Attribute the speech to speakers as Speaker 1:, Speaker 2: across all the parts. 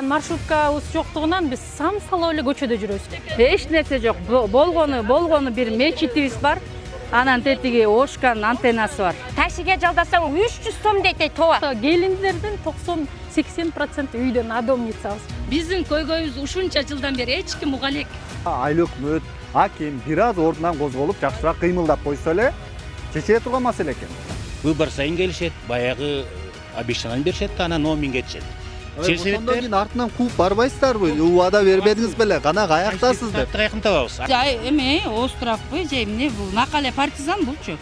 Speaker 1: маршруткабыз жоктугунан биз самсалап эле көчөдө жүрөбүз. Эч нерсе жок. Болгону бир мечитибиз бар. Анан тетиги Ошкан антеннасы бар.
Speaker 2: Таксиге жалдасаң 300 сом дейт тоо.
Speaker 1: Келиндердин 90-80% үйдө надомницабыз.
Speaker 3: Биздин көйгөйүбүз ушунча жылдан бери эч ким уга элек.
Speaker 4: Айыл өкмөт, аким бир аз ордунан козголуп, жакшыраак кыймылдап койсо эле чечиле турган маселе экен.
Speaker 5: Выбор сайын келишет, баягы обещание беришет, анан 10 миңге кетишет.
Speaker 4: Ошондон кийин артынан кууп барбайсыздарбы? Убада бербедиңиз беле, кана каяктасыз деп.
Speaker 5: Каяктан табабыз.
Speaker 3: Эме острахпы же эмне бул? Макале партизан булчу.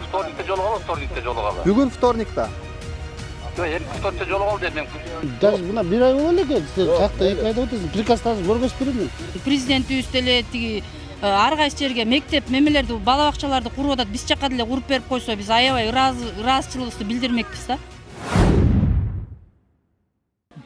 Speaker 6: Вторникте жолугалы.
Speaker 4: Бүгүн вторникта.
Speaker 6: Вторникте жолугалы дедим.
Speaker 7: Даже мына бир ай болду экен. Сиз катта 2 айда отурсуз. Приказды көргөзүп бердим.
Speaker 3: Президентибиз деле тиги ар кайсы жерге мектеп мемелерди, бала бакчаларды куруп атат. Биз жака деле куруп берип койсо, биз аябай ыраазычылыгыбызды билдирмекпиз да.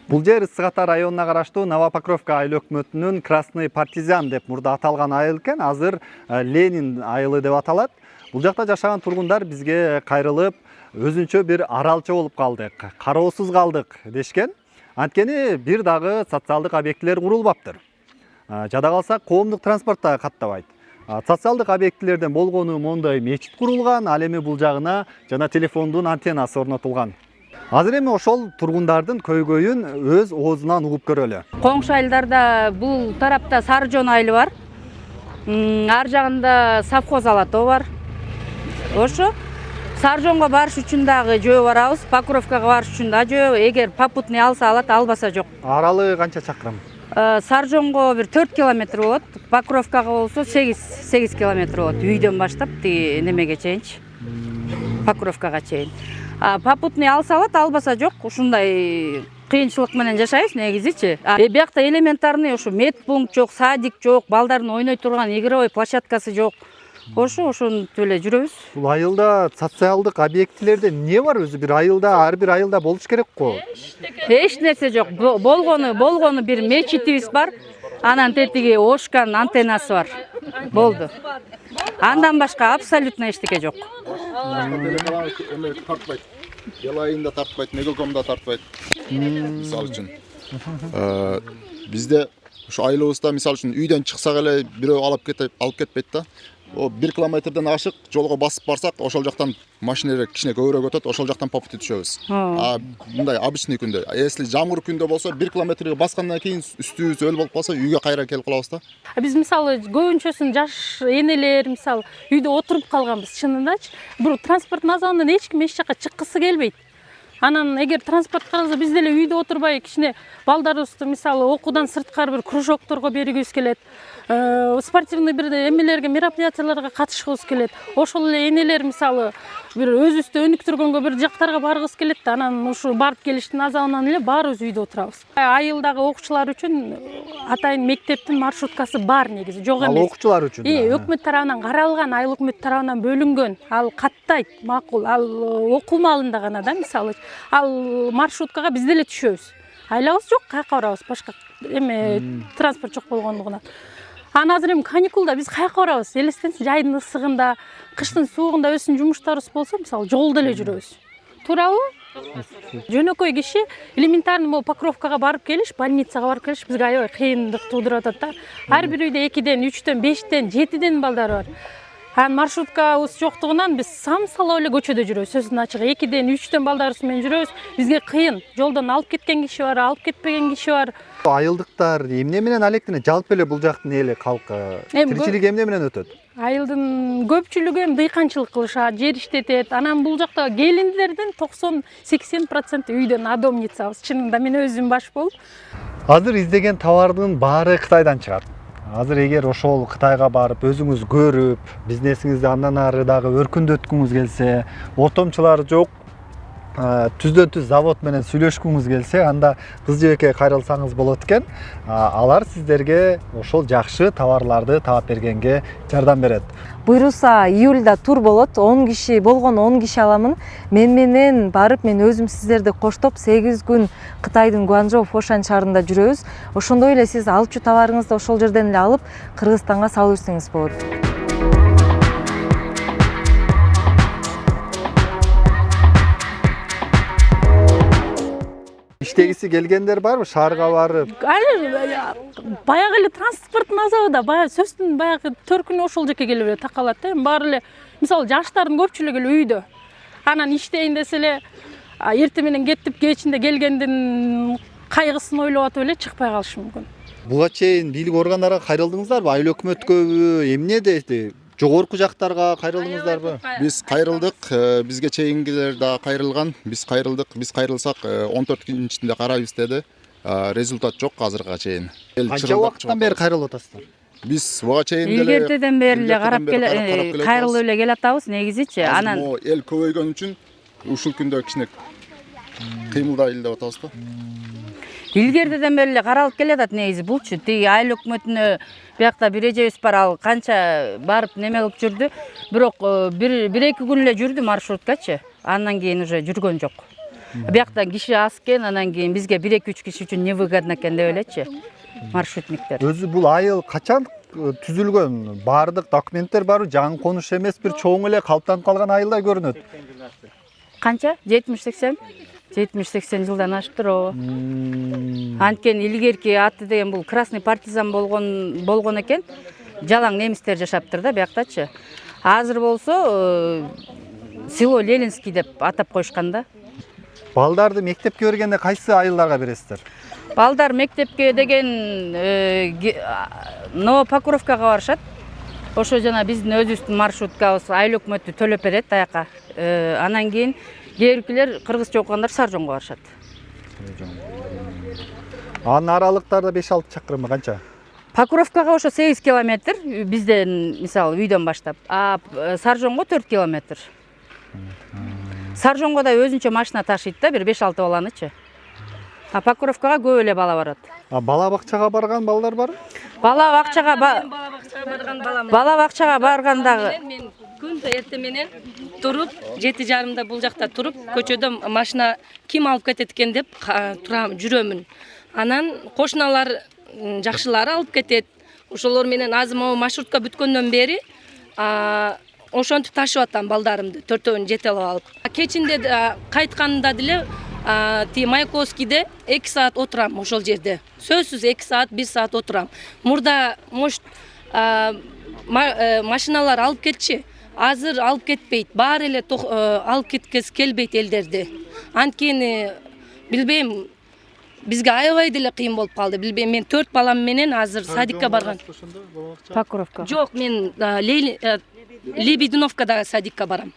Speaker 4: Бул жер Ысык Ата районуна караштуу Новопокровка айыл өкмөтүнүн Красный партизан деп мурда аталган айыл экен. Азыр Ленин айылы деп аталат. Бул жакта жашаган тургундар бизге кайрылып, өзүнчө бир аралча болуп калдык, кароосуз калдык дешкен. Анткени бир дагы социалдык объектилер курулбаптыр. Жада калса коомдук транспорт да каттабайт. Социалдык объектилерден болгону мондай мечит курулган, ал эми бул жагына жана телефондун антеннасы орнотулган. Азыр эми ошол тургундардын көйгөйүн өз оозунан угуп көрөлү.
Speaker 1: Коңшу айылдарда бул тарапта Сарыжон айылы бар. Ар жагында совхоз алатоо бар. Ошо Сарыжонго барыш үчүн дагы жөө барабыз, Покровкага барыш үчүн да жөө. Эгер попутный алса алат, албаса жок.
Speaker 4: Аралы канча чакырым?
Speaker 1: Сарыжонго бир 4 километр болот, Покровкага болсо 8 километр болот. Үйдөн баштап тиги немеге чейинчи. Покровкага чейин. Попутный алса алат, албаса жок. Ушундай кыйынчылык менен жашайбыз негизичи. Биякта элементарный ушу медпункт жок, садик жок, балдардын ойной турган игровой площадкасы жок. Ошентип эле жүрөбүз.
Speaker 4: Бул айылда социалдык объектилерде эмне бар өзү? Бир айылда, ар бир айылда болуш керек го.
Speaker 1: Эч нерсе жок. Болгону бир мечитибиз бар. Анан тетиги Ошкан антеннасы бар. Болду. Андан башка абсолютно эчтеке жок.
Speaker 8: Тартпайт. Ел айында тартпайт, мегакомда тартпайт. Мисалы үчүн. Бизде ушу айылыбызда мисалы үчүн үйдөн чыксак эле бирөө алып кетпейт да. О 1 километрден ашык жолго басып барсак, ошол жактан машиналар кичине көбүрөөк өтөт, ошол жактан попутты түшөбүз. Мындай обычный күндө, если жамгыр күндө болсо 1 километрге баскандан кийин үстүбүз өл болуп калса, үйгө кайра келип калабыз да.
Speaker 1: Биз мисалы көбүнчөсүн жаш энелер мисалы үйдө отуруп калганбыз чынындачы. Бул транспорттун азабынан эч ким эч жака чыккысы келбейт. Анан эгер транспорт калса биз деле үйдө отурбай кичине балдарыбызды мисалы окуудан сырткары бир кружокторго бергибиз келет. Спортивный бир эмелерге, мероприятияларга катышкыбыз келет. Ошол эле энелер мисалы бир өзүбүздү өнүктүргөнгө бир жактарга баргыбыз келет да, анан ушу барып келиштин азабынан эле баарыбыз үйдө отурабыз. Айылдагы окуучулар үчүн атайын мектептин маршруткасы бар негизи, жок эмес.
Speaker 4: Ал окуучулар үчүн.
Speaker 1: Өкмөт тарабынан каралган, айыл өкмөт тарабынан бөлүнгөн. Ал каттайт, макул. Ал окуу маалында гана да мисалы. Ал маршруткага биз деле түшөбүз. Айлабыз жок, каяка барабыз, башка эме транспорт жок болгондугунан. Азыр эми каникулда биз каяка барабыз? Элестенсиз, жайдын ысыгында, кыштын суугунда өзүнүн жумуштарыбыз болсо, мисалы жолдо эле жүрөбүз. Туурабы? Жөнөкөй киши элементарный могу Покровкага барып келиш, больницага барып келиш бизге аябай кыйындык туудуруп атат да. Ар бир үйдө 2ден, 3ден, 5ден, 7ден балдар бар. Маршруткабыз жоктугунан биз самсалап эле көчөдө жүрөбүз. Сөзүн ачыгы 2ден, 3ден балдарыбыз менен жүрөбүз. Бизге кыйын. Жолдон алып кеткен киши бар, алып кетпеген киши бар.
Speaker 4: Айылдыктар эмне менен алектине? Жалпы эле бул жактын эли калкы тиричилиги эмне менен өтөт?
Speaker 1: Айылдын көпчүлүгү эми дыйканчылык кылышат, жер иштетет. Анан бул жакта келиндердин 90-80% үйдө надомницабыз. Чынында мен өзүм баш болуп.
Speaker 4: Азыр издеген товардын баары Кытайдан чыгат. Азыр эгер ошол Кытайга барып өзүңүз көрүп, бизнесиңизди андан ары дагы өркүндөткүңүз келсе, ортомчулар жок, түздөн түз завод менен сүйлөшкүңүз келсе, анда кыз жебекке кайрылсаңыз болот экен. Алар сиздерге ошол жакшы товарларды таап бергенге жардам берет.
Speaker 9: Буйруса июльда тур болот, 10 киши болгон 10 киши аламын. Мен менен барып, мен өзүм сиздерди коштоп 8 күн Кытайдын Гуанчжоу Фошан шаарында жүрөбүз. Ошондой эле сиз алчу товарыңызды ошол жерден эле алып, Кыргызстанга салып жүрсөңүз болот.
Speaker 4: иштегиси келгендер барбы? Шаарга барып?
Speaker 1: Баягы эле транспорттун азабы да баягы сөзсүз баягы 4 күн ошол жака келип эле такалат да. Баары эле мисалы жаштардын көпчүлүгү эле үйдө. Анан иштейин десе эле эртең менен кетип кечинде келгендин кайгысын ойлоп атып эле чыкпай калышы мүмкүн.
Speaker 4: Буга чейин бийлик органдарга кайрылдыңыздарбы? Айыл өкмөткөбү, эмне дейти? Жогорку жактарга кайрылдыңыздарбы?
Speaker 8: Биз кайрылдык, бизге чейингилер да кайрылган. Биз кайрылдык, биз кайрылсак 14 күн ичинде карайбыз деди. Результат жок азырга чейин.
Speaker 4: Канча убакыттан бери кайрылып атасыздар?
Speaker 8: Биз буга чейин
Speaker 3: Илгертеден бери эле карап кайрылып эле келатабыз негизичи.
Speaker 8: Анан эл көбөйгөн үчүн ушул күндө кичине кыймылдайлы деп атабыз да.
Speaker 3: Илгертеден бери эле каралып келатат негизи булчу. Тиги айыл өкмөтүнө биякта бир эжебиз бар, ал канча барып неме кылып жүрдү. Бирок 1-2 күн эле жүрдү маршруткачы. Андан кийин уже жүргөн жок. Биякта киши аз экен, анан кийин бизге 1-2-3 киши үчүн невыгодно экен деп элечи маршрутниктер.
Speaker 4: Өзү бул айыл качан түзүлгөн? Баардык документтер барбы? Жаңы конуш эмес, бир чоң эле калыптанып калган айылдай көрүнөт.
Speaker 3: Канча? 70-80? 70-80 жылдан ашыптыр оо. Анткени илгерки аты деген бул Красный партизан болгон экен. Жалаң немистер жашаптыр да бияктачы. Азыр болсо село Ленинский деп атап коюшкан да.
Speaker 4: Балдарды мектепке бергенде кайсы айылдарга бересиздер?
Speaker 3: Балдар мектепке деген Новопокровкага барышат. Ошо жана биздин өзүбүздүн маршруткабыз айыл өкмөтү төлөп берет аяка. Анан кийин кээбиркилер кыргызча окугандар Саржонго барышат.
Speaker 4: Анын аралыктарда 5-6 чакырымы канча?
Speaker 3: Покровкага ошо 8 километр бизден мисалы үйдөн баштап, а Саржонго 4 километр. Саржонго да өзүнчө машина ташыйт да, бир 5-6 баланычы. А Покровкага көп эле бала барат.
Speaker 4: Бала бакчага барган балдар барбы?
Speaker 3: Бала бакчага баргандагы
Speaker 2: Мен күндө эртең менен туруп 7:30 бул жакта туруп көчөдө машина ким алып кетет экен деп турам жүрөмүн. Анан кошуналар жакшылары алып кетет. Ошолор менен азыр могу маршрутка бүткөндөн бери ошентип ташып атам балдарымды, 4-өн жетелеп алып. Кечинде кайтканымда деле Маяковскийде 2 саат отурам ошол жерде. Сөзсүз 2 саат, 1 саат отурам. Мурда машиналар алып кетчи. Азыр алып кетпейт. Баары эле алып кеткес келбейт элдерди. Анткени билбейм, бизге аябай деле кыйын болуп калды. Билбейм, мен 4 балам менен азыр садикке барган.
Speaker 3: Покровка.
Speaker 2: Жок, мен Лебединовкадагы садикке барам.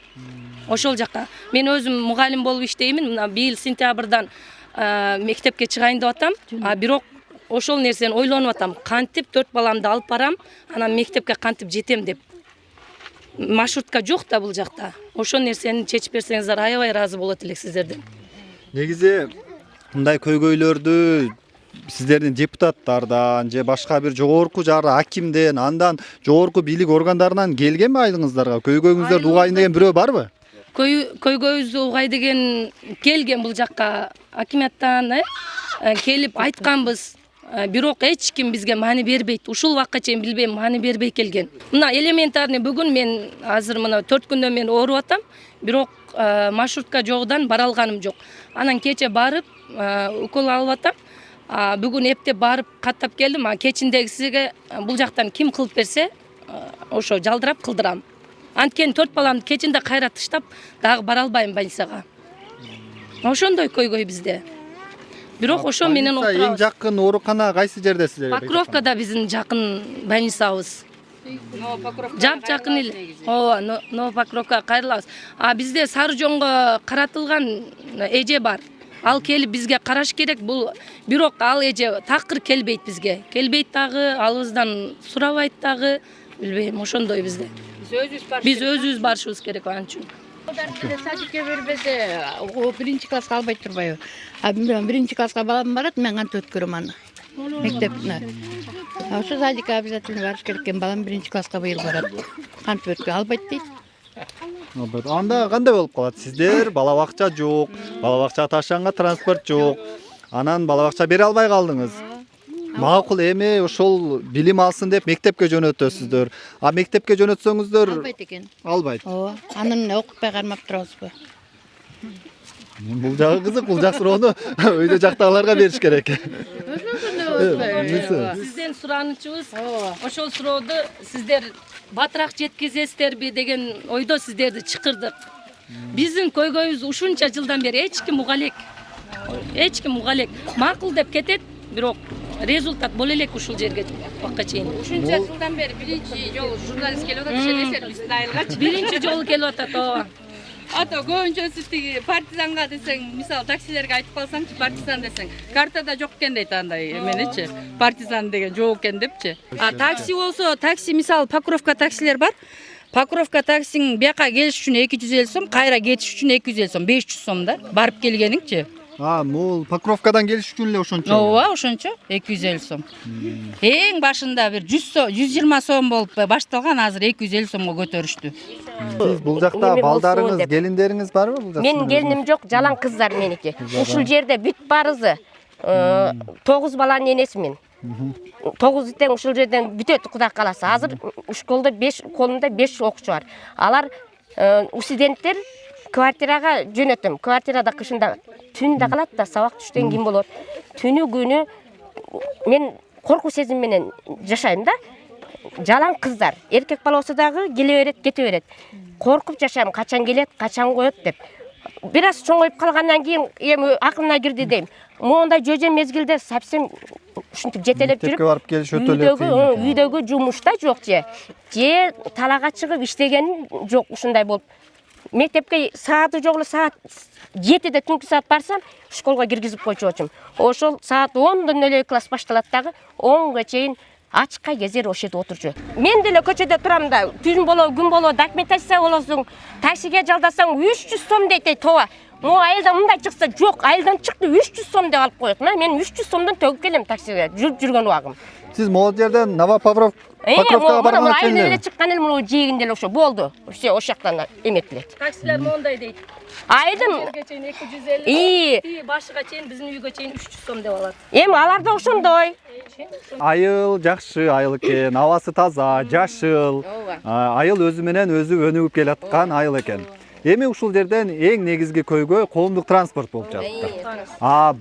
Speaker 2: Ошол жака. Мен өзүм мугалим болуп иштеймин. Мына быйыл сентябрдан мектепке чыгайын деп атам. Бирок ошол нерсени ойлонуп атам. Кантип 4 баламды алып барам, анан мектепке кантип жетем деп. Маршрутка жок да бул жакта. Ошол нерсени чечип берсеңиздер аябай ыраазы болот элек сиздерден.
Speaker 4: Негизи мындай көйгөйлөрдү сиздердин депутаттардан же башка бир жогорку жары акимден, андан жогорку бийлик органдарынан келгенби айылыңыздарга? Көйгөйүңүздөрдү угайын деген бирөө барбы?
Speaker 2: Көйгөйүздү угай деген келген бул жакка акиматтан келип айтканбыз. Бирок эч ким бизге маани бербейт. Ушул убакка чейин билбейм, маани бербей келген. Мына элементарный бүгүн мен азыр мына 4 күндөн мен ооруп атам. Бирок маршрутка жогудан бара алганым жок. Анан кече барып укол алып атам. Бүгүн эптеп барып каттап келдим. Кечиндегисиге бул жактан ким кылып берсе, ошо жалдырап кылдырам. Анткени 4 баламды кечинде кайра тыштап, дагы бара албайм больницага. Ошондой көйгөй бизде. Бирок ошо менен отурабыз.
Speaker 4: Эң жакын оорукана кайсы жерде силерге?
Speaker 2: Покровкада биздин жакын больницабыз. Жакын эле. Ооба, Новопокровкага кайрылабыз. Бизде Саржонго каратылган эже бар. Ал келип бизге караш керек. Бул бирок ал эже такыр келбейт бизге. Келбейт дагы, алыбыздан сурабайт дагы. Билбейм, ошондой бизде. Биз өзүбүз барышыбыз керек анын үчүн.
Speaker 10: Садикке бербесе, биринчи класска албай турбайбы? Биринчи класска балам барат, мен кантип өткөрөм аны? Мектепте. Ошо садикке обязательно барыш керек экен, балам биринчи класска быйыл барат. Кантип өткөрө албайт дейт.
Speaker 4: Анда кандай болуп калат? Сиздер бала бакча жок, бала бакча ташыганга транспорт жок. Анан бала бакча бере албай калдыңыз. Макул эми ошол билим алсын деп мектепке жөнөтөсүздөр. Мектепке жөнөтсөңүздөр
Speaker 10: Албайт экен.
Speaker 4: Албайт.
Speaker 10: Ооба. Анын окутпай кармап турабызбы?
Speaker 4: Бул жагы кызык, бул жак суроону өйдө жактагыларга бериш керек.
Speaker 2: Сизден суранычыбыз ошол сурооду сиздер батыраак жеткизесиздерби деген ойдо сиздерди чакырдык. Биздин көйгөйүбүз ушунча жылдан бери эч ким уга элек макул деп кетет, бирок результат боло элек ушул жерге бакка чейин.
Speaker 10: Ушунча жылдан бери биринчи жолу журналист келип атат, ишенесиздер биздин айылгачы.
Speaker 2: Биринчи жолу келип атат, ооба.
Speaker 10: Ата көбүнчө сиз тиги партизанга десең, мисалы таксилерге айтып калсаңчы, партизан десең, картада жок экен дейт андай эменечи. Партизан деген жок экен депчи. Такси болсо, такси мисалы Покровка таксилер бар. Покровка таксиң бияка келиш үчүн 250 сом, кайра кетиш үчүн 250 сом, 500 сом да. Барып келгениңчи.
Speaker 4: Бул Покровкадан келиш үчүн эле ошончо.
Speaker 10: Ооба, ошончо 250 сом. Эң башында бир 120 сом болуп башталган, азыр 250 сомго көтөрүштү.
Speaker 4: Сиз бул жакта балдарыңыз, келиндериңиз барбы бул жакта?
Speaker 11: Менин келиним жок, жалаң кыздар меники. Ушул жерде бүт барызы 9 баланын энесимин. 9 тең ушул жерден бүтөт Кудай кааласа. Азыр школда 5 колунда 5 окуучу бар. Алар студенттер квартирага жөнөтөм. Квартирада кышында түндө калат да, сабак түштөн кийин болот. Түнү күнү мен коркуу сезим менен жашайм да. Жалаң кыздар, эркек бала болсо дагы келе берет, кете берет. Коркуп жашайм, качан келет, качан коет деп. Бир аз чоңоюп калгандан кийин эми акылына кирди дейм. Мондай жөжө мезгилде совсем ушинтип жетелеп жүрүп,
Speaker 4: мектепке барып келиш өтө эле
Speaker 11: үйдөгү жумушта жок же талаага чыгып иштеген жок, ушундай болуп. Мектепке сааты жок эле, саат 7-де түнкү саат барсам, школго киргизип койчу болчумун. Ошол саат 10дон эле класс башталат дагы, 10га чейин ачка кезер ошол жерде отурчу. Мен деле көчөдө турам да, түн боло, күн боло, документация болосуң, таксиге жалдасаң 300 сом дейт тоба. Mo айылдан мындай чыкса жок, айылдан чыкты 300 сом деп алып коет. Мен 300 сомдон төгүп келем таксиге, жүргөн убагым.
Speaker 4: Сиз могул жерден Покровкага барган
Speaker 11: айылдан эле чыккан эле муну жээгинде ошо болду. Все ошол жактан эметилет.
Speaker 2: Таксилер мондай дейт.
Speaker 11: Айылдан
Speaker 2: Жерге чейин 250, башыга чейин биздин үйгө чейин 300 сом деп алат.
Speaker 11: Эми алар да ошондой.
Speaker 4: Айыл жакшы айыл экен, абасы таза, жашыл. Айыл өзү менен өзү өнүгүп келаткан айыл экен. Эми ушул жерден эң негизги көйгөй коомдук транспорт болуп жатты.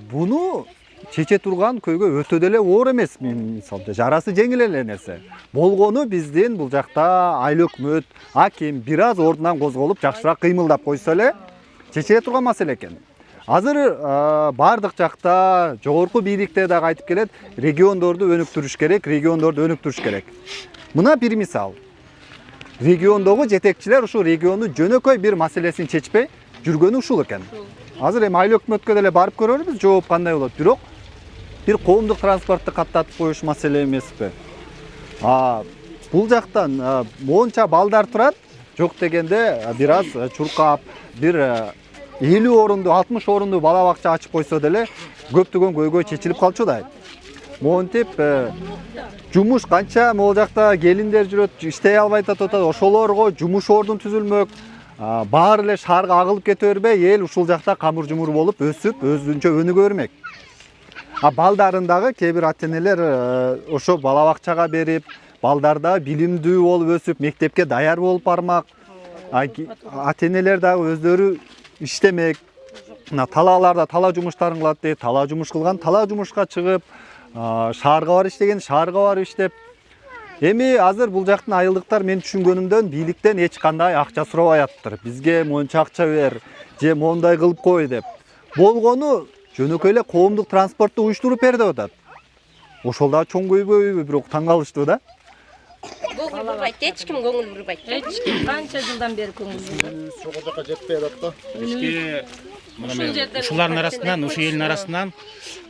Speaker 4: Буну чече турган көйгөй өтө деле оор эмес, мисалда жарасы жеңил эле нерсе. Болгону биздин бул жакта айыл өкмөт, аким бир аз ордунан козголуп, жакшыраак кыймылдап койсо эле чечиле турган маселе экен. Азыр бардык жакта жогорку бийликте дагы айтып келет, региондорду өнүктүрүш керек, Мына бир мисал. Региондогу жетекчилер ушул региондун жөнөкөй бир маселесин чечпей жүргөнү ушул экен. Азыр эми айыл өкмөткө деле барып көрөрбүз, жооп кандай болот. Бирок бир коомдук транспортту каттатып коюш маселе эмеспи? Бул жактан монча балдар турат, жок дегенде бир аз чуркап, бир 50 орунду, 60 орунду бала бакча ачып койсо деле көптөгөн көйгөй чечилип калчудай. Монтип жумуш канча могул жакта келиндер жүрөт, иштей албай атат, ошолорго жумуш ордун түзүлмөк. Баары эле шаарга агылып кете бербей, эл ушул жакта камыр жумур болуп, өсүп, өзүнчө өнүгө бермек. Балдарын дагы кээ бир ата-энелер ошо бала бакчага берип, балдар да билимдүү болуп өсүп, мектепке даяр болуп бармак. Ата-энелер дагы өздөрү иштемек. Талааларда тала жумуштарын кылат дейт, тала жумуш кылган, тала жумушка чыгып, шаарга барып иштеген, шаарга барып иштеп. Эми азыр бул жактын айылдыктар мен түшүнгөнүмдөн бийликтен эч кандай акча сурабай атыптыр. Бизге монча акча бер, же мондай кылып кой деп. Болгону жөнөкөй эле коомдук транспортту уюштуруп бер деп атат. Ошол да чоң көйгөй, бирок таң калыштуу да.
Speaker 11: Көңүл бурбайт, эч ким көңүл бурбайт.
Speaker 2: Эч ким канча жылдан бери көңүл бурбайт.
Speaker 8: Ошол жака жетпей атат да.
Speaker 5: Эске ушулардын арасынан, ушу элдин арасынан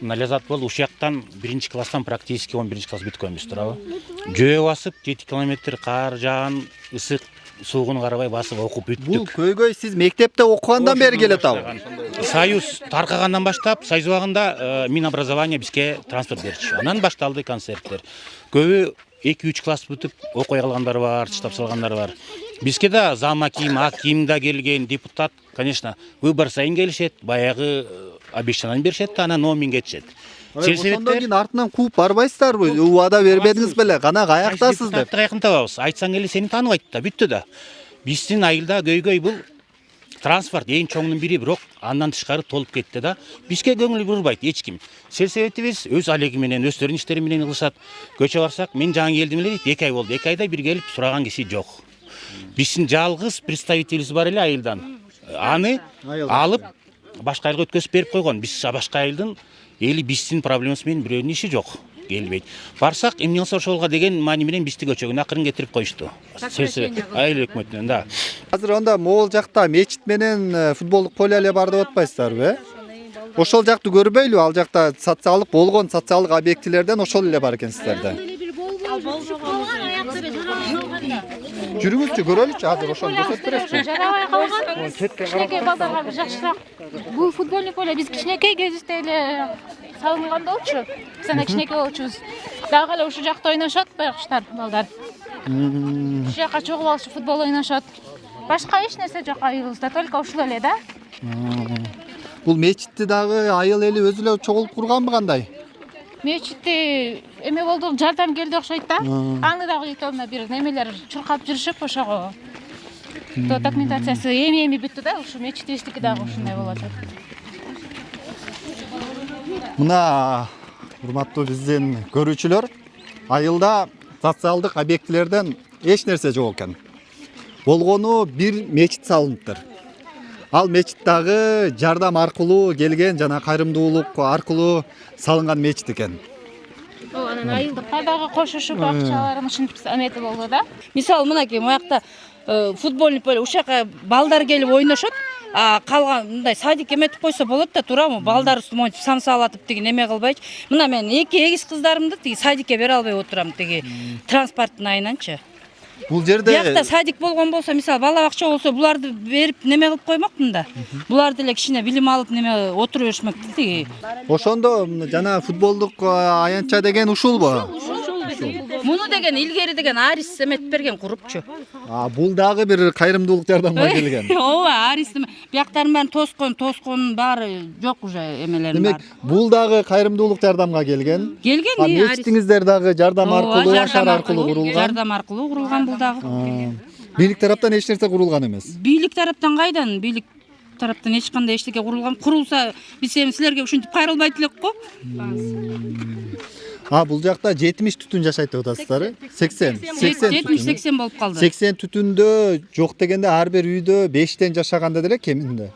Speaker 5: Лязат бол ушул жактан 1-класстан практически 11-класс бүткөнбүз турабы. Жөө басып 7 километр кар жаан, ысык суугун карабай басып окуп бүттүк.
Speaker 4: Бул көйгөй сиз мектепте окугандан бери келет абы.
Speaker 5: Союз таркагандан баштап, союз убагында Минобразование бизге транспорт берчү. Анан башталды концерттер. Көбү 2-3 класс бүтүп окуй калгандар бар, чыштап салгандар бар. Бизге да зам аким да келген, депутат, конечно, выбор сайын келишет, баягы обещание беришет да, анан номин кетишет.
Speaker 4: Ошондон кийин артынан кууп барбайсыздарбы? Убада бербедиңиз беле, кана каяктасыз деп.
Speaker 5: Каяктан табабыз. Айтсаң эле сени тааныбайт да, бүттү да. Биздин айылда көйгөй бул транспорт эң чоңунун бири, бирок андан тышкары толуп кетти да. Бизге көңүл бурбайт эч ким. Сельсоветибиз өз алеги менен, өздөрүнүн иштери менен кылышат. Көчө барсак, мен жаңы келдим эле дейт, 2 ай болду. 2 айда бир келип сураган киши жок. Биздин жалгыз представителибиз бар эле айылдан. Аны алып башка айылга өткөзүп берип койгон. Биз башка айылдын эли биздин проблемасы менен бирөөнүн иши жок. Келбейт. Барсак, эмне болсо ошолго деген маани менен бизди көчөгүн акырын кетирип коюшту. Айыл өкмөтүнөн да.
Speaker 4: Азыр онда могул жакта мечит менен футболдук поле эле бар деп атпайсыздарбы? Ошол жакты көрбөйлү? Ал жакта социалдык болгон социалдык объектилерден ошол эле бар экен сиздерде. Жүрүңүзчү көрөлүчү, азыр ошону көрсөтүп бересизби?
Speaker 1: Жарабай калган. Кичинекей балдарга бир жакшыраак. Бул футбольный поле биз кичинекей кезибизде эле салынган болчу. Биз анда кичинекей болчубуз. Дагы эле ушул жакта ойношот байкуштар балдар. Ушул жака чогулуп алышып футбол ойношот. Башка эч нерсе жок айылыбызда, только ушул эле да.
Speaker 4: Бул мечитти дагы айыл эли өзү эле чогулуп курганбы кандай?
Speaker 1: Мечитти эме болду, жардам келди окшойт да. Аны дагы итолна бир немелер чуркап жүрүшүп ошого. Документациясы эми бүттү да, ушу мечитибиздики дагы ушундай болуп атат.
Speaker 4: Мына урматтуу биздин көрүүчүлөр, айылда социалдык объектилерден эч нерсе жок экен. Болгону бир мечит салыныптыр. Ал мечит дагы жардам аркылуу келген жана кайрымдуулук аркылуу салынган мечит экен.
Speaker 1: Анан айылдыкка дагы кошушуп акчаларын ушинтип эметип болду да.
Speaker 3: Мисалы мынакей буякта футбольный поле ушака балдар келип ойношот. Калган мындай садик эметип койсо болот да, туурабы? Балдар монтип самсалатып тиги неме кылбайчы. Мына мен 2 эгиз кыздарымды тиги садикке бере албай отурам тиги транспорттун айынан,чы.
Speaker 4: Бул жерде
Speaker 3: Биякта садик болгон болсо, мисалы бала бакча болсо, буларды берип неме кылып коймокмун да. Булар деле кичине билим алып неме отура беришмек тиги.
Speaker 4: ошондо жана футболдук аянтча деген ушулбу?
Speaker 3: Муну деген илгери деген Арис эметип берген курупчу.
Speaker 4: Бул дагы бир кайрымдуулук жардамга келген.
Speaker 3: Ооба, Арис бияктардын баарын тосконун баары жок уже эмелерин
Speaker 4: Демек,
Speaker 3: баары.
Speaker 4: бул дагы кайрымдуулук жардамга келген.
Speaker 3: Келген,
Speaker 4: мечитиңиздер дагы жардам аркылуу, ашар аркылуу курулган.
Speaker 3: Жардам аркылуу курулган бул дагы.
Speaker 4: Бийлик тараптан эч нерсе курулган эмес.
Speaker 3: Бийлик тараптан кайдан? Бийлик тараптан эч кандай эчтеке курулган. Курулса, биз эми силерге ушинтип кайрылбайт элек го.
Speaker 4: Бул жакта 70 түтүн жашайт деп атасыздар.
Speaker 3: 70-80 болуп калды.
Speaker 4: 80 түтүндө жок дегенде ар бир үйдө 5тен жашаганда деле кеминде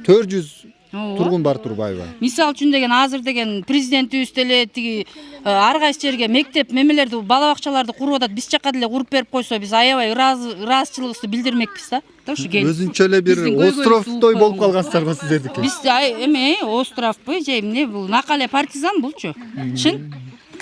Speaker 4: 400 тургун бар турбайбы?
Speaker 3: Мисал үчүн деген азыр деген президентибиз деле тиги ар кайсы жерге мектеп мемелерди, бала бакчаларды куруп атат. Биз жака деле куруп берип койсо, биз аябай ыраазычылыгыбызды билдирмекпиз да.
Speaker 4: Өзүнчө эле бир островтой болуп калгансыздар го сиздердики.
Speaker 3: Биз эме островбу же эмне бул? Накале партизан булчу. Чын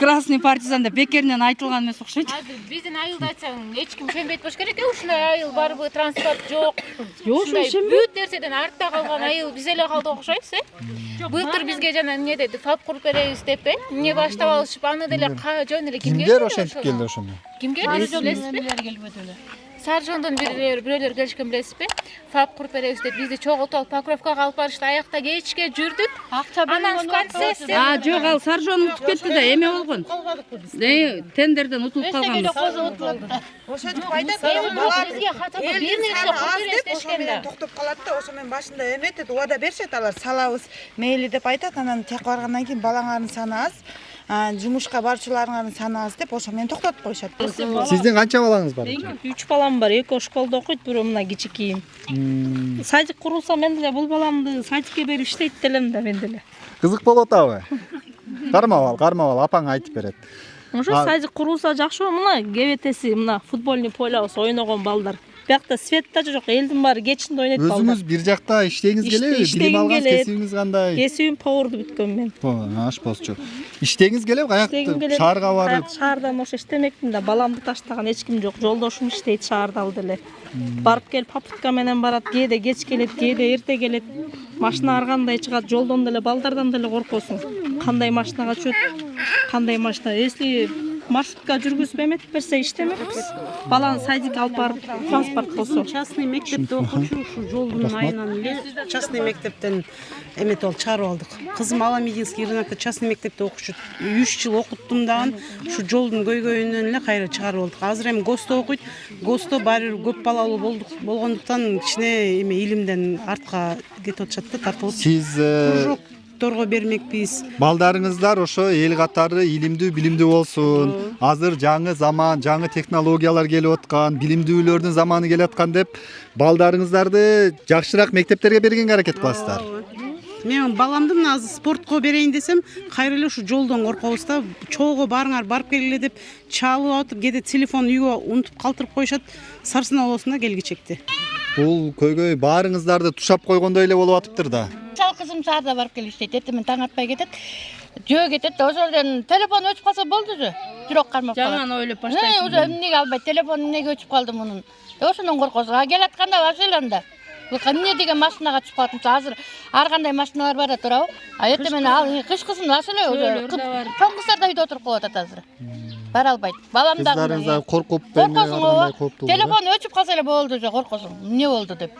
Speaker 3: красный партизан деп бекеринен айтылган эмес окшойт.
Speaker 1: Биздин айылда айтсаң эч ким ишенбейт болуш керек. Ушундай айыл барбы, транспорт жок.
Speaker 3: Ушундай
Speaker 1: бүт нерседен артта калган айыл биз эле калдык окшойбуз, Былтыр бизге жана эмне деди, фап куруп беребиз деп, эмне баштап алышып, аны деле жөн эле
Speaker 4: Кимдер ошентип келди ошону?
Speaker 1: Кимге билесизби? Саржондон бирөөлөр келишкен билесизби? Фап куруп беребиз деп бизди чогултуп Покровкага алып барышты. Аякта кечке жүрдүк. Анан в конце
Speaker 3: жок, ал Саржон утуп кетти да, эме болгон. Тендерден утулуп калганбыз.
Speaker 12: Ошентип айтат, бизге
Speaker 1: катары бир нерсе куруп беребиз дешкен да.
Speaker 12: Токтоп калат да, ошо менен башында эметет, убада беришет алар, салабыз, мейли деп айтат. Анан тияка баргандан кийин балаңардын саны аз, жумушка барчыларыңардын саны аз деп ошо менен токтотуп коюшат.
Speaker 4: Сиздин канча балаңыз бар?
Speaker 13: 3 балам бар, экөө школдо окуйт, бирөө мына кичикийим. Садик курулса мен деле бул баламды садикке берип иштейт делем да мен деле.
Speaker 4: Кызык болуп атабы? Кармап ал, апаң айтып берет.
Speaker 13: Ошо садик курулса жакшы, мына кебетеси, мына футбольный полябыз ойногон балдар. Биякта свет да жок, элдин баары кечинде ойнойт балдар.
Speaker 4: Өзүңүз бир жакта иштегиңиз келеби? Билим алган кесибиңиз кандай?
Speaker 13: Кесибим поварду бүткөм мен.
Speaker 4: Аш болчу. Иштегиңиз келеби? Каякта шаарга барып?
Speaker 13: Шаардан ошо иштемекмин да, баламды таштаган эч ким жок. Жолдошум иштейт шаарда ал деле. Барып келип попутка менен барат, кээде кеч келет, кээде эрте келет. Машина ар кандай чыгат, жолдон деле балдардан деле коркосуң. Кандай машинага түшөт, кандай машина. Если маршрутка жүргүзүп эметип берсе иштемекпиз. Баланы садикке алып барып транспорт болсо.
Speaker 14: Частный мектепте окучу ушу жолдун айынан эле частный мектептен эмете болуп чыгарып алдык. Кызым Аламединский рынокто частный мектепте окучу. 3 жыл окуттум дагы ушу жолдун көйгөйүнөн эле кайра чыгарып алдык. Азыр эми ГОСТо окуйт. ГОСТо баары бир көп балалуу болгондуктан кичине эме илимден артка кетип атышат да, тартылып.
Speaker 4: Сиз
Speaker 14: Кружокторго бермекпиз.
Speaker 4: балдарыңыздар ошо эл катары илимдүү билимдүү болсун. Азыр жаңы заман, жаңы технологиялар келип аткан, билимдүүлөрдүн заманы келип аткан деп балдарыңыздарды жакшыраак мектептерге бергенге аракет кыласыздар.
Speaker 14: Мен баламды мына азыр спортко берейин десем, кайра эле ушу жолдон коркобуз да. Чоого барыңар, барып келгиле деп чалып атып, кээде телефон үйгө унутуп калтырып коюшат. Сарсына болосуң да келгичекти.
Speaker 4: Бул көйгөй баарыңыздарды тушап койгондой эле болуп атыптыр да.
Speaker 10: Чал кызым саарда барып келип иштейт. Эртең таң атпай кетет. Жөө кетет. Ошолдон телефон өчүп калса болдузу. Бирок кармап калат.
Speaker 13: Жаңан ойлоп баштайсың.
Speaker 10: Уже эмнеге албайт? Телефон эмнеге өчүп калды мунун? Ошондон коркосуң. Келатканда Василанда. Бул эмне деген машинага түшүп калдым. Азыр ар кандай машиналар бар да турабы? Эртең менен ал кышкысын Василе уже чоң кыздар да үйдө отуруп калып атат азыр. Бара албайт. Балам дагы.
Speaker 4: Кыздарыңыздар коркуп
Speaker 10: Телефон өчүп калса эле болду уже коркосуң. Эмне болду деп.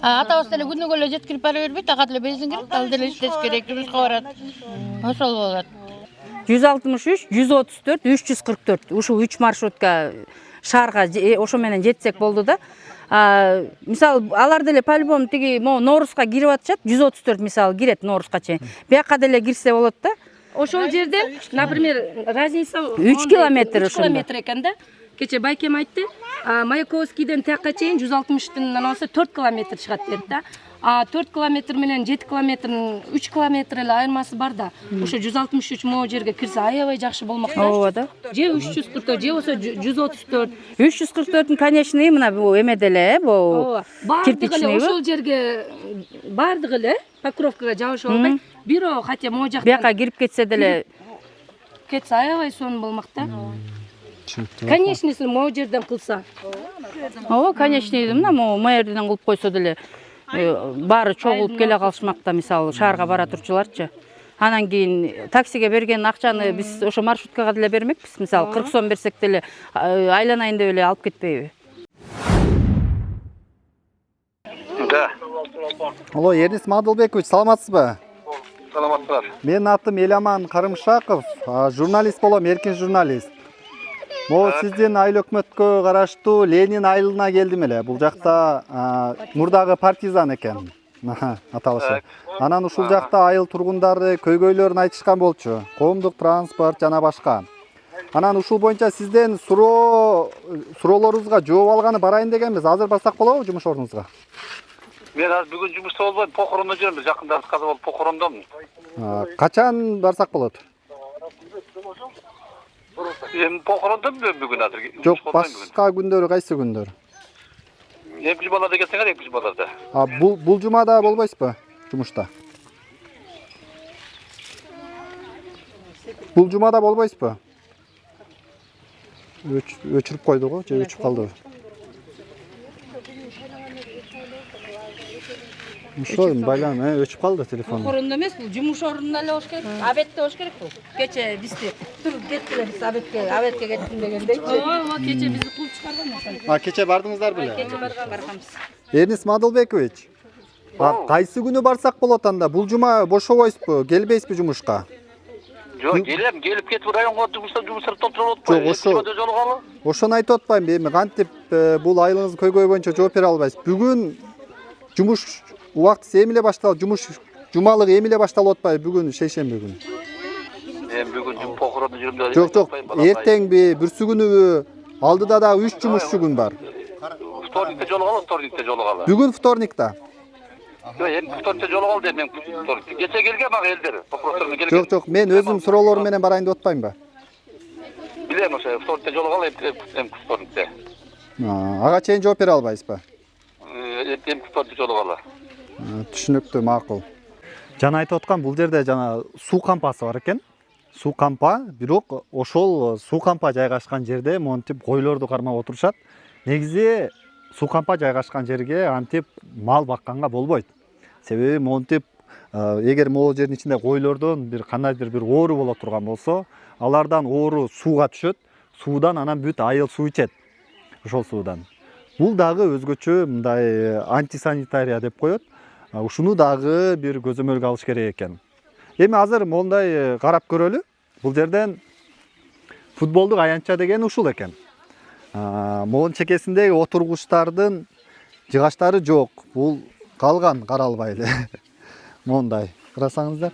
Speaker 10: Атабыз деле күнүгө эле жеткирип бара бербейт, ага деле бензин керек, ал деле иштеш керек, жумушка барат. Ошол болот.
Speaker 3: 163, 134, 344 ушул 3 маршрутка шаарга ошо менен жетсек болду да. Мисалы алар деле по-любому тиги Ноорузга кирип атышат, 134 мисалы кирет Ноорузга чейин. Бияка деле кирсе болот да.
Speaker 2: Ошол жерде, например, разница
Speaker 3: 3 километр
Speaker 2: 3 километр экен да. Кече Байкем айтты, Маяковскийден тияка чейин 160-тан алса 4 километр чыгат деп да. 4 километр менен 7 километрдин 3 километр эле айырмасы бар да. Ошо 163 могу жерге кирсе аябай жакшы болмок да.
Speaker 3: Ооба да.
Speaker 2: Же 344, же болсо 134.
Speaker 3: 344-тün конечный мына бу эме деле, бу кирпичный.
Speaker 2: Ошол жерге бардыгы эле Покровкага жабышып албайт. Бирок хотя могу жакта
Speaker 3: Бияка кирип кетсе деле
Speaker 2: кетсе аябай сонун болмок да. Конечныйсын могу жерден кылса.
Speaker 3: Ооба, конечный мына мэрден кылып койсо деле баары чогулуп келе калышмакта, мисалы шаарга бара турчуларчы. Анан кийин таксиге берген акчаны биз ошо маршруткага деле бермекпиз. Мисалы 40 сом берсек деле айланайын деп эле алып кетпейби?
Speaker 6: Да.
Speaker 4: Алло, Эрнис Мадылбекович, саламатсызбы?
Speaker 6: Саламатсыздар.
Speaker 4: Менин атым Эламан Карымшаков, журналист болом, эркин журналист. Могу сиздин айыл өкмөткө караштуу Ленин айылына келдим эле. Бул жакта мурдагы партизан экен. Аталышы. Анан ушул жакта айыл тургундары көйгөйлөрүн айтышкан болчу. Коомдук транспорт жана башка. Анан ушул боюнча сизден суроолоруңузга жооп алганы барайын дегенбиз. Азыр барсак болобу жумуш ордуңузга?
Speaker 6: Мен азыр бүгүн жумушта болбойм, Покорондо жүрөм. Жакында каза болуп Покорондомун.
Speaker 4: Качан барсак болот?
Speaker 6: Эми Покорондомун бүгүн азыр.
Speaker 4: Жок, башка күндөрү кайсы күндөр?
Speaker 6: Эки жумаларда келсеңер, эки жумаларда.
Speaker 4: Бул жумада болбойсузбу жумушта? Бул жумада болбойсузбу? Өчүрүп койду го, же өчүп калдыбы? Ошо байлан, өчүп калды телефон.
Speaker 3: Покорондо эмес, бул жумуш ордунда эле болуш керек. Абетте болуш керек бул. Кече бизди туруп кеттилер, биз абетке кеттим дегендейчи.
Speaker 2: Ооба, кече бизди кууп чыгарган.
Speaker 4: Кече бардыңыздар беле?
Speaker 3: Кече барганбыз.
Speaker 4: Эрнис Мадылбекович. Кайсы күнү барсак болот анда? Бул жума бошобойсузбу? Келбейсизби жумушка?
Speaker 6: Жок, келип кетип районго жумуштар толтуруп атпайбы?
Speaker 4: Ошону айтып атпаймынбы? Эми кантип бул айылыңыздын көйгөйү боюнча жооп бере албайсыз? Бүгүн жумуш убактысы эми эле башталып, жумалык эми эле башталып атпайбы бүгүн шейшемби күнү?
Speaker 6: Мен бүгүн Покорондо жүрүм деп.
Speaker 4: Жок, эртеңби, бүрсү күнүбү? Алдыда дагы 3 жумушчу күн бар.
Speaker 6: Вторникте жолугалы.
Speaker 4: Бүгүн вторникта.
Speaker 6: Жок, эми вторникте жолугалы деп мен вторникте. Кече келген мага элдер, прокуратурадан келген.
Speaker 4: Жок, мен өзүм суроолорум менен барайын деп атпаймынбы?
Speaker 6: Билем ошо вторникте жолугалы, эми вторникте.
Speaker 4: Ага чейин жооп бере албайсызбы?
Speaker 6: Эми вторникте жолугалы.
Speaker 4: Түшүнүктүү, макул. Жана айтып аткан бул жерде жана суу кампасы бар экен. Суу кампа, бирок ошол суу кампа жайгашкан жерде монтип койлорду кармап отурушат. Негизи суу кампа жайгашкан жерге антип мал бакканга болбойт. Себеби монтип эгер могул жердин ичинде койлордон бир кандайдыр бир оору боло турган болсо, алардан оору сууга түшөт, суудан анан бүт айыл суу ичет. Ошол суудан. Бул дагы өзгөчө мындай антисанитария деп коет. Ушуну дагы бир көзөмөлгө алыш керек экен. Эми азыр мондай карап көрөлү. Бул жерден футболдук аянтча деген ушул экен. Могун чекесиндеги отургучтардын жыгаштары жок. Бул калган каралбай эле. Мондай карасаңыздар.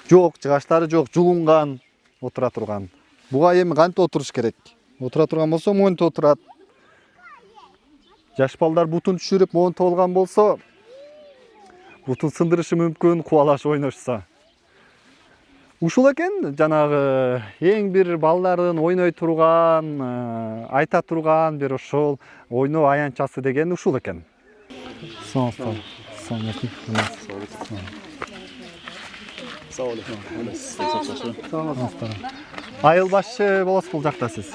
Speaker 4: Жок, жыгаштары жок, жулунган, отура турган. Буга эми кантип отуруш керек? Отура турган болсо моюнтуп отурат. Жаш балдар бутун түшүрүп моюнтуп алган болсо, бутун сындырышы мүмкүн, кубалашып ойношса. Ушул экен жанагы эң бир балдардын ойной турган, айта турган бир ошол ойноо аянтчасы деген ушул экен. Айыл башчы болосуз бул жакта сиз?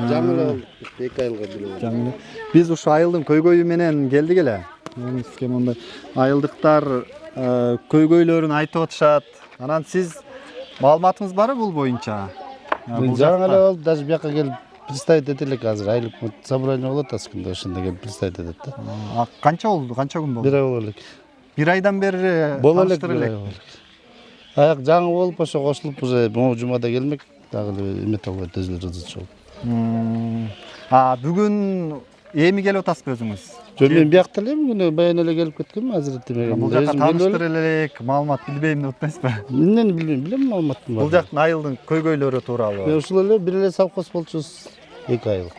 Speaker 7: Жаңы 2 айылга билем.
Speaker 4: Жаңы. Биз ушу айылдын көйгөйү менен келдик эле. Сизге мондай айылдыктар көйгөйлөрүн айтып атышат. Анан сиз маалыматыңыз барбы бул боюнча?
Speaker 7: Жаңы эле болуп, даже бияка келип представить этелик азыр. Айлык собрание болот аскында, ошондо келип представить этет да.
Speaker 4: Канча болду? Канча күн болду?
Speaker 7: 1 ай боло элек.
Speaker 4: 1 айдан бери
Speaker 7: Боло элек. Аяк жаңы болуп, ошо кошулуп уже могу жумада келмек. Дагы эме табылат, өзүлөр рызычы болуп.
Speaker 4: Бүгүн эми келип атасызбы өзүңүз?
Speaker 7: Жөн мен биякта элем, күнү баян эле келип кеткем, азыр этемеген.
Speaker 4: Бул жакка тааныштыр элек, маалымат билбейм деп атпайсызбы?
Speaker 7: Эмнени билбейм, билем маалыматтын бар.
Speaker 4: Бул жактын айылдын көйгөйлөрү тууралуу.
Speaker 7: Ушул эле бир эле совхоз болчубуз 2 айыл.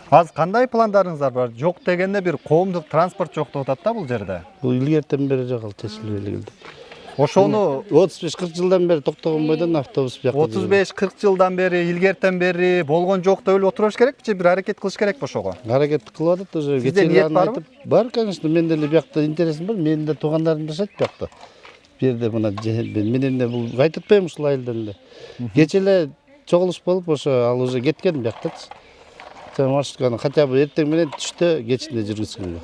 Speaker 4: Азыр кандай пландарыңыздар бар? Жок дегенде бир коомдук транспорт жок деп атат да бул жерде.
Speaker 7: Бул илгертен бери жагал чечилип эле келди.
Speaker 4: Ошону
Speaker 7: 35-40 жылдан бери токтогон бойдон автобус биякта.
Speaker 4: 35-40 жылдан бери, илгертен бери болгон жок деп эле отуруш керекпи же бир аракет кылыш керекпи ошого?
Speaker 7: Аракет кылып атат уже.
Speaker 4: Сизде ниет барбы?
Speaker 7: Бар, конечно, менде эле биякта интересим бар. Менин да туугандарым жашайт биякта. Бу жерде мына менен да бул кайтатпайм ушул айылдан эле. Кече эле чогулуш болуп, ошо ал уже кеткен бияктачы. Маршрутканы хотя бы эртең менен түштө, кечинде жүргүзгөнгө.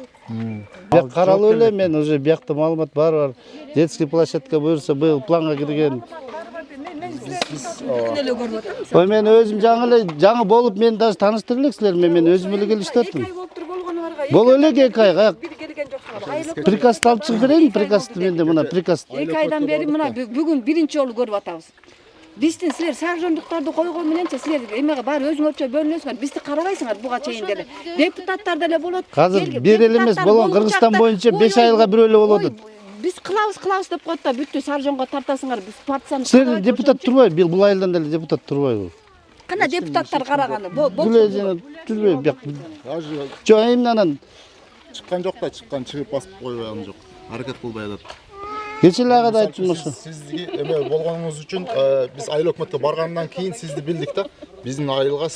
Speaker 7: Бияк каралып эле мен уже биякта маалымат бар. Детский площадка буюрса быйыл планга кирген. Ой, мен өзүм жаңы болуп, мен даже тааныштыра элек силер мен өзүм эле келип иштеттим. Боло элек 2 айга. Приказды алып чыгып берейин, приказды менде мына приказ.
Speaker 15: 2 айдан бери мына бүгүн биринчи жолу көрүп атабыз. Биздин силер саржондуктарды койгон мененче силер эмеге баары өзүңөрчө бөлүнөсүңөр. Бизди карабайсыңар буга чейин деле. Депутаттар деле болот.
Speaker 7: Азыр бир эле эмес болгон Кыргызстан боюнча 5 айылга бирөө эле болот.
Speaker 15: Биз кылабыз деп коет да бүттү саржонго тартасыңар. Биз партияны.
Speaker 7: Силер депутат турбайбы? Бул айылдан деле депутат турбайбы?
Speaker 15: Кана депутаттар караганы.
Speaker 7: Бүлө жана жүрбөй бияк. Жок, эми анан
Speaker 8: Чыккан жок да, чыгып басып койбаган жок. Аракет кылбай атат.
Speaker 7: Кече эле ага да айттым ошо.
Speaker 8: Сизге эме болгонуңуз үчүн биз айыл өкмөткө баргандан кийин сизди билдик да. Биздин айылга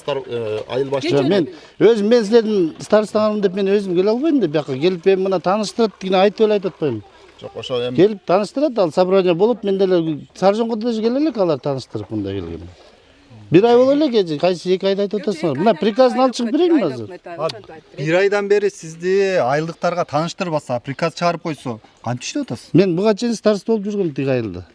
Speaker 8: айыл башчы.
Speaker 7: Мен силердин старостаңармын деп мен өзүм келе албайм да, бияка келип мен мына тааныштырат деген айтып эле айтып атпаймынбы?
Speaker 8: Жок, ошо эми
Speaker 7: келип тааныштырат, ал собрание болуп, мен деле Саржонго да келе элек алар тааныштырып мында келген. 1 ай боло элек, кайсы 2 айда айтып атасыңар. Мына приказын алып чыгып берейинби азыр?
Speaker 4: 1 айдан бери сизди айылдыктарга тааныштырбаса, приказ чыгарып койсо, кантип иштеп атасыз?
Speaker 7: Мен буга чейин староста болуп жүргөм 2 айылда.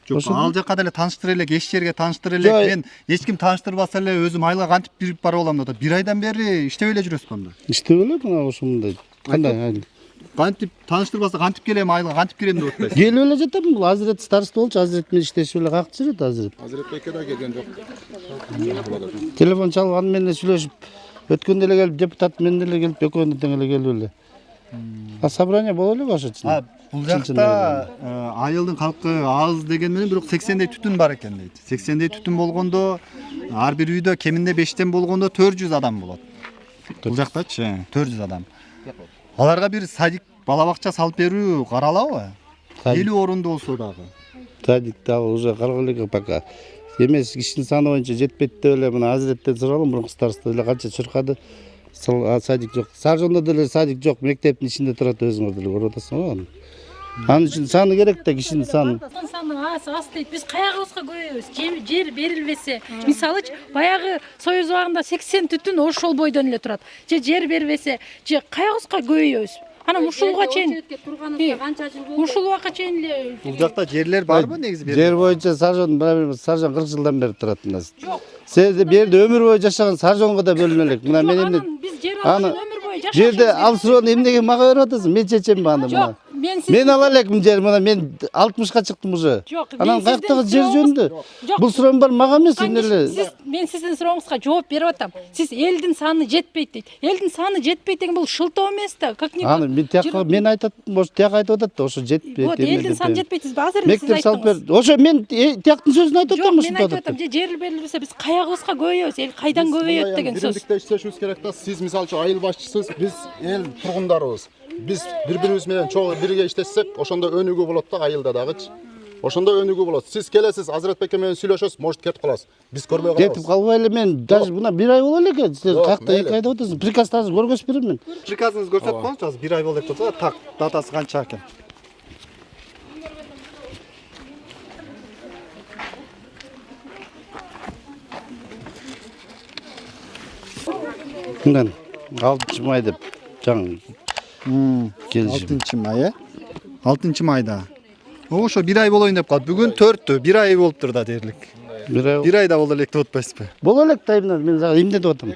Speaker 4: Жок, ал жакка деле тааныштыра элек, эч жерге тааныштыра элек. Мен эч ким тааныштырбаса эле өзүм айылга кантип бирип барып алам деп атат. 1 айдан бери иштеп эле жүрөсүз анда.
Speaker 7: Иштеп эле мына ошондой. Кандай айыл?
Speaker 4: Кантип тааныштырбаса кантип келем айылга, кантип кирем деп атпайсыз?
Speaker 7: Келип эле жатам, бул азырет староста болчу, азырет менен иштешип эле кактып жүрөт азырет.
Speaker 8: Азырет бекке да келген жок.
Speaker 7: Телефон чалып аны менен сүйлөшүп, өткөндө эле келип депутат менен эле келип, экөөнү тең эле келип эле. Собрание боло эле ошо чын.
Speaker 4: Бул жакта айылдын калкы аз деген менен бирок 80дей түтүн бар экен дейт. 80дей түтүн болгондо ар бир үйдө кеминде 5тен болгондо 400 адам болот. Бул жактачы 400 адам. Аларга бир садик, бала бакча салып берүү каралабы? 50 орунду болсо дагы.
Speaker 7: Садик дагы уже каралып элек пока. Эмес кишинин саны боюнча жетпейт деп эле мына азыреттен суралам, мурунку староста эле канча чуркады. Садик жок. Саржондо деле садик жок, мектептин ичинде турат, өзүңөр деле көрүп атасыңар аны. Анын үчүн саны керек да, кишинин саны.
Speaker 1: Саны аз дейт. Биз каягыбызга көйөбүз. Жер берилбесе, мисалычы баягы Союз убагында 80 түтүн ошол бойдон эле турат. Же жер бербесе, же каягыбызга көйөбүз. Анан ушулга чейин ушул убакка чейин эле
Speaker 4: Бул жакта жерлер барбы негизи?
Speaker 7: Жер боюнча Саржон Саржон 40 жылдан бери турат мынасы. Сиз бу жерде өмүр бою жашаган Саржонго да бөлүнө элек. Мына мен эмне
Speaker 1: биз жер алып өмүр бою жашап
Speaker 7: жерде алсыроону эмнеге мага берип атасың? Мен чечем аны мына. Мен ала элекмин жер мына мен 60ка чыктым уже. Анан каяктагы жер жөнүндө? Бул суроом бар мага эмес эле.
Speaker 1: Мен сиздин сурооңузга жооп берип атам. Сиз элдин саны жетпейт дейт. Элдин саны жетпейт деген бул шылтоо эмес да. Как не
Speaker 7: Аны мен тияка мен айтат, может тияка айтып атат да, ошо жетпейт.
Speaker 1: Вот элдин саны жетпейт дейсизби? Азыр эле сиз
Speaker 7: Мектеп салып бер.
Speaker 1: айттыңыз.
Speaker 7: Ошо мен тияктын сөзүн айтып атам,
Speaker 1: Мен айтып атам, жер берилбесе биз каягыбызга көбөйөбүз, эл кайдан көбөйөт деген сөз.
Speaker 8: Биримдикте иштешибиз керек да. Сиз мисалы үчүн айыл башчысыз, биз эл тургундарыбыз. Биз бири-бирибиз менен чогуу бирге иштесек, ошондо өнүгүү болот да айылда дагычы. Ошондо өнүгүү болот. Сиз келесиз, Азыратбек менен сүйлөшөсүз, может кетип каласыз. Биз көрбөй калабыз.
Speaker 7: Кетип калбай эле мен даже мына 1 ай боло элек. Сиз какта 2 айда отурсуз. Приказды көргөзүп берем мен.
Speaker 4: Приказыңызды көрсөтүп коюңузчу, азыр 1 ай болду деп турса, так датасы канча экен?
Speaker 7: Мындан 6 май деп жаңы келишим.
Speaker 4: 6-май, 6-майда. Ошо 1 ай болоюн деп калат. Бүгүн 4-тү, 1 ай болуптур да дерлик. 1 айда боло элек деп атпайсызбы?
Speaker 7: Боло элек тайымдан мен эмне деп атам.